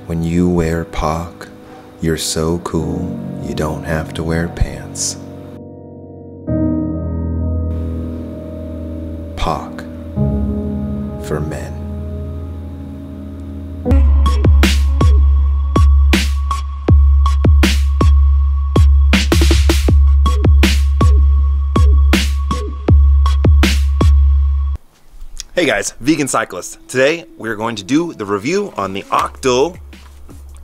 When you wear POC, you're so cool, you don't have to wear pants. POC for men. Hey guys, Vegan Cyclist. Today we're going to do the review on the Octal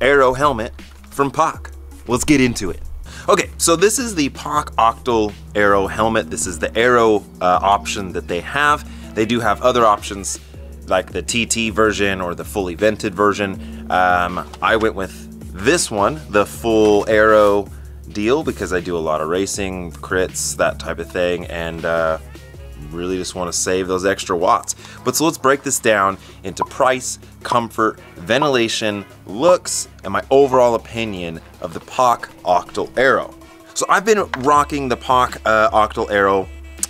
Aero helmet from POC. Let's get into it. Okay, so this is the POC Octal Aero helmet. This is the Aero option that they have. They do have other options like the TT version or the fully vented version. I went with this one, the full Aero deal, because I do a lot of racing, crits, that type of thing, and really just want to save those extra watts. But so let's break this down into price, comfort, ventilation, looks, and my overall opinion of the POC Octal Aero. So I've been rocking the POC Octal Aero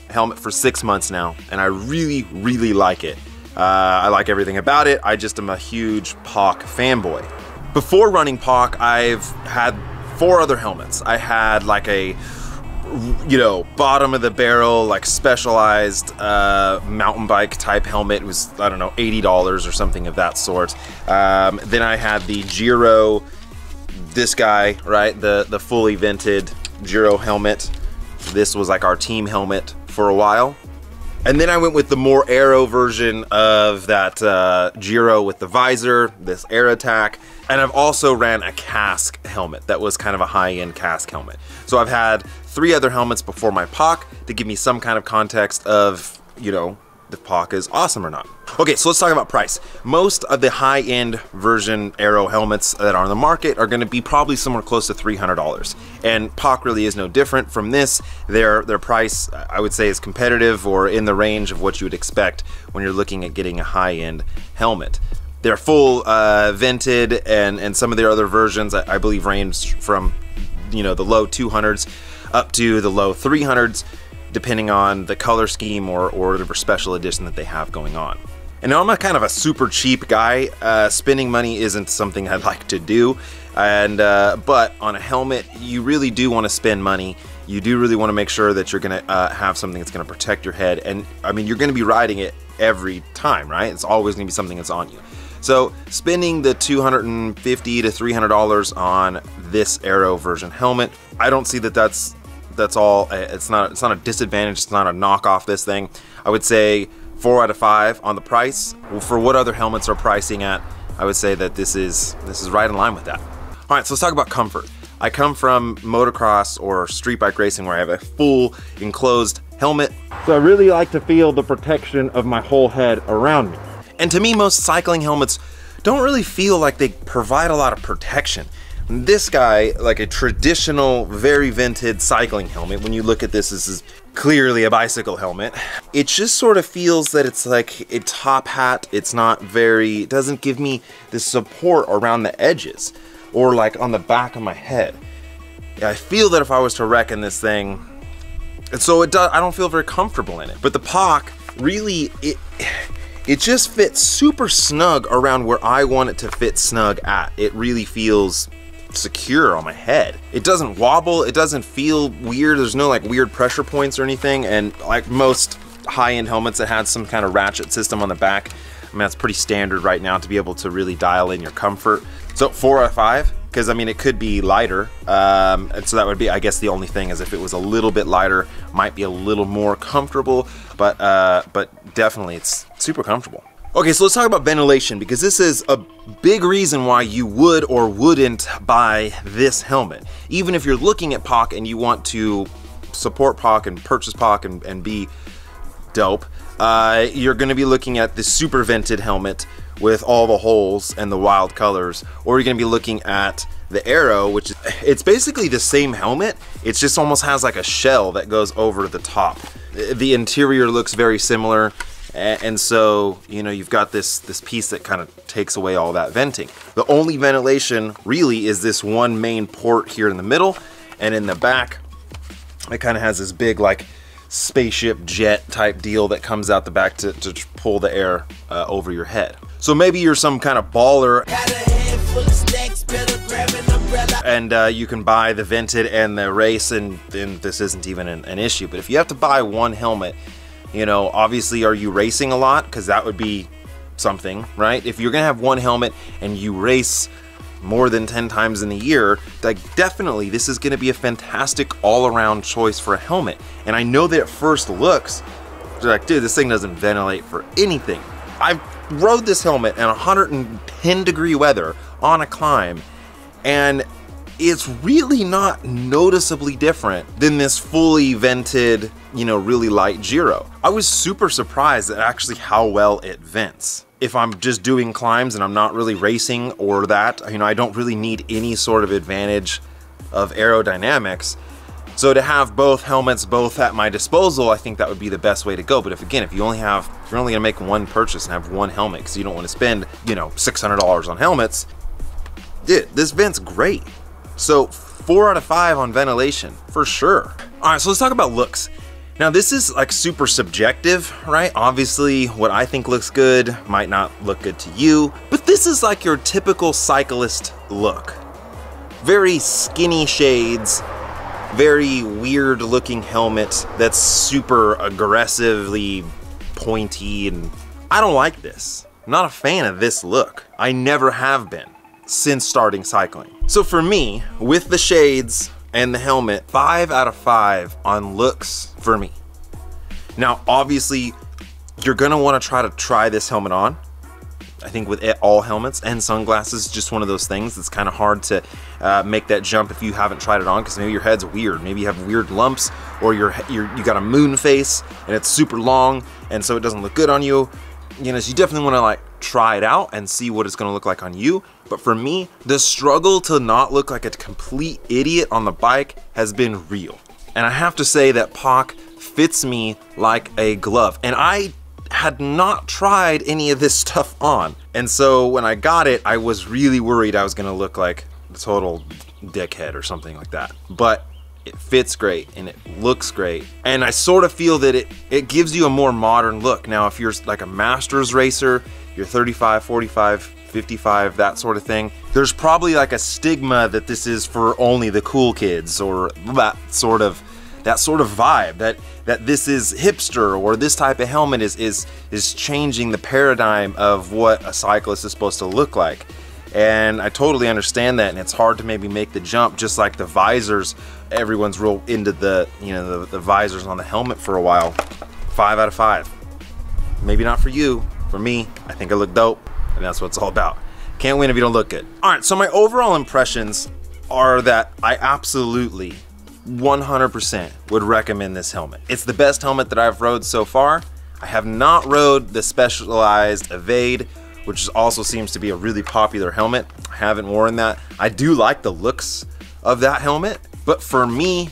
helmet for 6 months now, and I really like it. I like everything about it. I just am a huge POC fanboy. Before running POC, I've had 4 other helmets. I had like a bottom of the barrel, like specialized mountain bike type helmet. It was, I don't know, $80 or something of that sort. Then I had the Giro, this guy, right? The fully vented Giro helmet. This was like our team helmet for a while. And then I went with the more Aero version of that Giro with the visor, this Air Attack. And I've also ran a Kask helmet that was kind of a high-end Kask helmet. So I've had 3 other helmets before my POC to give me some kind of context of, the POC is awesome or not. Okay, so let's talk about price. Most of the high-end version Aero helmets that are on the market are gonna be probably somewhere close to $300. And POC really is no different from this. Their price, I would say, is competitive or in the range of what you would expect when you're looking at getting a high-end helmet. They're full vented, and some of their other versions, I believe, range from the low 200s up to the low 300s, depending on the color scheme or whatever special edition that they have going on. And now I'm a kind of a super cheap guy. Spending money isn't something I like to do, and but on a helmet, you really do want to spend money. You do really want to make sure that you're gonna have something that's gonna protect your head, and I mean, you're gonna be riding it every time, right? It's always gonna be something that's on you. So spending the $250 to $300 on this Aero version helmet, I don't see that that's all. It's not a disadvantage. It's not a knockoff this thing. I would say 4 out of 5 on the price. Well, for what other helmets are pricing at, I would say that this is right in line with that. All right, so let's talk about comfort. I come from motocross or street bike racing where I have a full enclosed helmet. So I really like to feel the protection of my whole head around me. And to me, most cycling helmets don't really feel like they provide a lot of protection. This guy, like a traditional, very vented cycling helmet, when you look at this is clearly a bicycle helmet. It just sort of feels that it's like a top hat. It's not very, it doesn't give me the support around the edges or like on the back of my head. I feel that if I was to wreck in this thing, so I don't feel very comfortable in it. But the POC, really, it just fits super snug around where I want it to fit snug at. It really feels secure on my head. It doesn't wobble, it doesn't feel weird, there's no like weird pressure points or anything, and like most high-end helmets that had some kind of ratchet system on the back, I mean, that's pretty standard right now to be able to really dial in your comfort. So 4 out of 5, because I mean, it could be lighter, and so that would be, I guess, the only thing is if it was a little bit lighter, might be a little more comfortable, but definitely it's super comfortable. Okay, so let's talk about ventilation, because this is a big reason why you would or wouldn't buy this helmet. Even if you're looking at POC and you want to support POC and purchase POC and be dope, you're gonna be looking at the super vented helmet with all the holes and the wild colors, or you're gonna be looking at the Aero, which it's basically the same helmet. It just almost has like a shell that goes over the top. The interior looks very similar. And so, you've got this piece that kind of takes away all that venting. The only ventilation really is this one main port here in the middle, and in the back, it kind of has this big like spaceship jet type deal that comes out the back to pull the air over your head. So maybe you're some kind of baller. and you can buy the vented and the race, and then this isn't even an issue. But if you have to buy one helmet, you know, obviously, are you racing a lot? Because that would be something, right? If you're gonna have one helmet and you race more than 10 times in a year, like definitely this is gonna be a fantastic all-around choice for a helmet. And I know that at first looks, you're like, dude, this thing doesn't ventilate for anything. I rode this helmet in 110 degree weather on a climb, and it's really not noticeably different than this fully vented, you know, really light Giro. I was super surprised at actually how well it vents. If I'm just doing climbs and I'm not really racing or that, you know, I don't really need any sort of advantage of aerodynamics. So to have both helmets both at my disposal, I think that would be the best way to go. But if you're only gonna make one purchase and have one helmet because you don't want to spend, you know, $600 on helmets, dude, this vent's great. So 4 out of 5 on ventilation, for sure. All right, so let's talk about looks. Now this is like super subjective, right? Obviously what I think looks good might not look good to you, but this is like your typical cyclist look. Very skinny shades, very weird looking helmet that's super aggressively pointy, and I don't like this. I'm not a fan of this look. I never have been since starting cycling. So for me, with the shades and the helmet, 5 out of 5 on looks for me. Now, obviously, you're gonna wanna try this helmet on. I think with all helmets and sunglasses, just one of those things that's kind of hard to make that jump if you haven't tried it on, because maybe your head's weird. Maybe you have weird lumps, or you got a moon face and it's super long, and so it doesn't look good on you. You know, so you definitely wanna like try it out and see what it's gonna look like on you. But for me, the struggle to not look like a complete idiot on the bike has been real. And I have to say that POC fits me like a glove. And I had not tried any of this stuff on. And so when I got it, I was really worried I was gonna look like a total dickhead or something like that. But it fits great and it looks great. And I sort of feel that it gives you a more modern look. Now, if you're like a masters racer, you're 35, 45, 55, that sort of thing, there's probably like a stigma that this is for only the cool kids, or that sort of vibe, that this is hipster, or this type of helmet is changing the paradigm of what a cyclist is supposed to look like. And I totally understand that, and it's hard to maybe make the jump, just like the visors. Everyone's real into the, you know, the visors on the helmet for a while. 5 out of 5. Maybe not for you. For me, I think I look dope, and that's what it's all about. Can't win if you don't look good. All right, so my overall impressions are that I absolutely 100% would recommend this helmet. It's the best helmet that I've rode so far. I have not rode the Specialized Evade, which also seems to be a really popular helmet. I haven't worn that. I do like the looks of that helmet, but for me,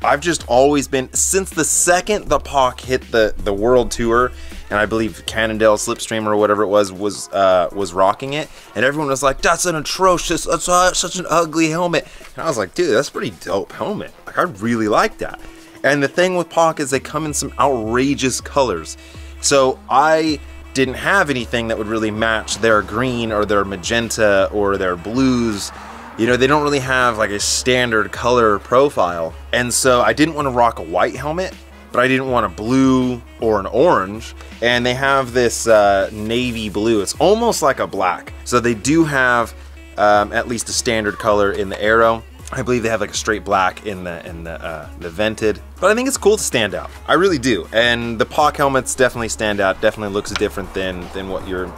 I've just always been, since the second the POC hit the world tour, and I believe Cannondale Slipstream or whatever it was rocking it, and everyone was like, that's an atrocious, that's such an ugly helmet. And I was like, dude, that's a pretty dope helmet. Like, I really like that. And the thing with POC is they come in some outrageous colors. So I didn't have anything that would really match their green or their magenta or their blues. You know, they don't really have like a standard color profile. And so I didn't want to rock a white helmet, but I didn't want a blue or an orange. And they have this navy blue. It's almost like a black. So they do have at least a standard color in the Aero. I believe they have like a straight black in the vented. But I think it's cool to stand out. I really do. And the POC helmets definitely stand out. Definitely looks different than what you're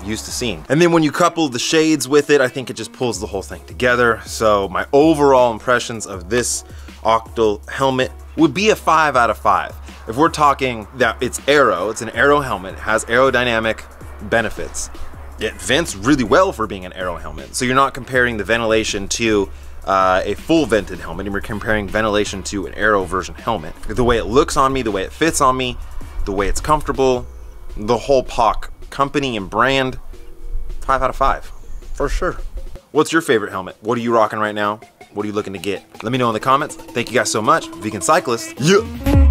used to seeing. And then when you couple the shades with it, I think it just pulls the whole thing together. So my overall impressions of this Octal helmet would be a 5 out of 5. If we're talking that it's Aero, it's an Aero helmet, it has aerodynamic benefits. It vents really well for being an Aero helmet. So you're not comparing the ventilation to a full vented helmet, and we're comparing ventilation to an Aero version helmet. The way it looks on me, the way it fits on me, the way it's comfortable, the whole POC company and brand, 5 out of 5, for sure. What's your favorite helmet? What are you rocking right now? What are you looking to get? Let me know in the comments. Thank you guys so much. Vegan Cyclist. Yeah.